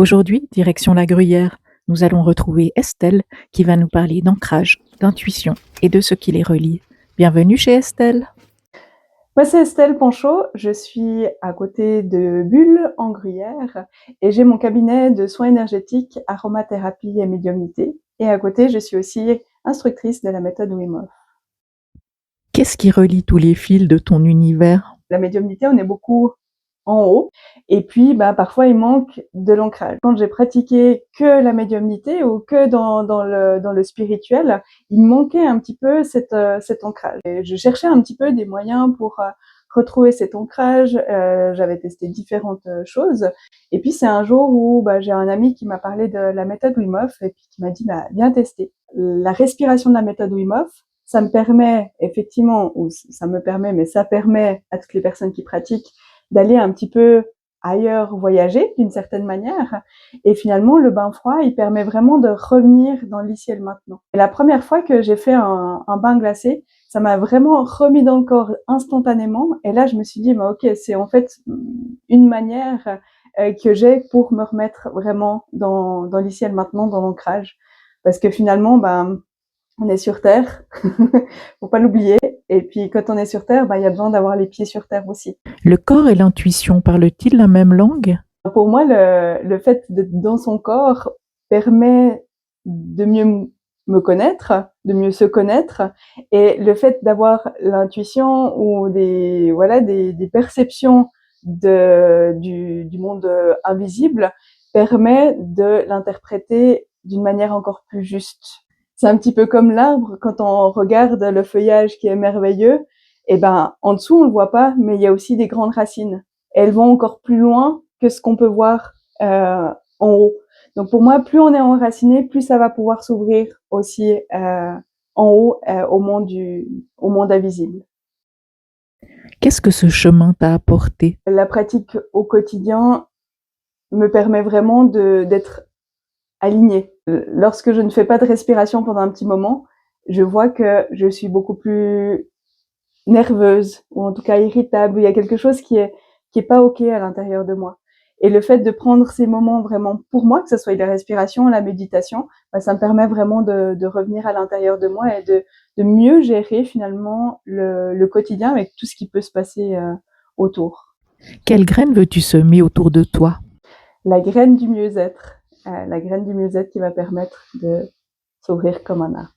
Aujourd'hui, direction la Gruyère, nous allons retrouver Estelle qui va nous parler d'ancrage, d'intuition et de ce qui les relie. Bienvenue chez Estelle. Moi, c'est Estelle Panchaud, je suis à côté de Bulle, en Gruyère, et j'ai mon cabinet de soins énergétiques, aromathérapie et médiumnité. Et à côté, je suis aussi instructrice de la méthode Wim Hof. Qu'est-ce qui relie tous les fils de ton univers? La médiumnité, on est beaucoup en haut, et puis parfois il manque de l'ancrage. Quand j'ai pratiqué que la médiumnité ou que dans le spirituel, il manquait un petit peu cet ancrage. Et je cherchais un petit peu des moyens pour retrouver cet ancrage. J'avais testé différentes choses, et puis c'est un jour où j'ai un ami qui m'a parlé de la méthode Wim Hof et puis qui m'a dit viens tester. La respiration de la méthode Wim Hof, ça me permet effectivement, ou ça me permet, mais ça permet à toutes les personnes qui pratiquent d'aller un petit peu ailleurs voyager d'une certaine manière. Et finalement, le bain froid, il permet vraiment de revenir dans l'ici et le maintenant. Et la première fois que j'ai fait un bain glacé, ça m'a vraiment remis dans le corps instantanément. Et là, je me suis dit, ok, c'est en fait une manière que j'ai pour me remettre vraiment dans l'ici et le maintenant, dans l'ancrage. Parce que finalement, on est sur Terre, faut pas l'oublier. Et puis quand on est sur Terre, il y a besoin d'avoir les pieds sur Terre aussi. Le corps et l'intuition parlent-ils la même langue? Pour moi, le fait d'être dans son corps permet de mieux me connaître, de mieux se connaître, et le fait d'avoir l'intuition ou des perceptions du monde invisible permet de l'interpréter d'une manière encore plus juste. C'est un petit peu comme l'arbre, quand on regarde le feuillage qui est merveilleux, en dessous on le voit pas, mais il y a aussi des grandes racines. Elles vont encore plus loin que ce qu'on peut voir en haut. Donc pour moi, plus on est enraciné, plus ça va pouvoir s'ouvrir aussi en haut au monde invisible. Qu'est-ce que ce chemin t'a apporté? La pratique au quotidien me permet vraiment d'être alignée. Lorsque je ne fais pas de respiration pendant un petit moment, je vois que je suis beaucoup plus nerveuse ou en tout cas irritable. Il y a quelque chose qui est pas ok à l'intérieur de moi. Et le fait de prendre ces moments vraiment pour moi, que ce soit la respiration, la méditation, ça me permet vraiment de revenir à l'intérieur de moi et de mieux gérer finalement le quotidien avec tout ce qui peut se passer autour. Quelle graine veux-tu semer autour de toi? La graine du mieux-être qui va permettre de s'ouvrir comme un arbre.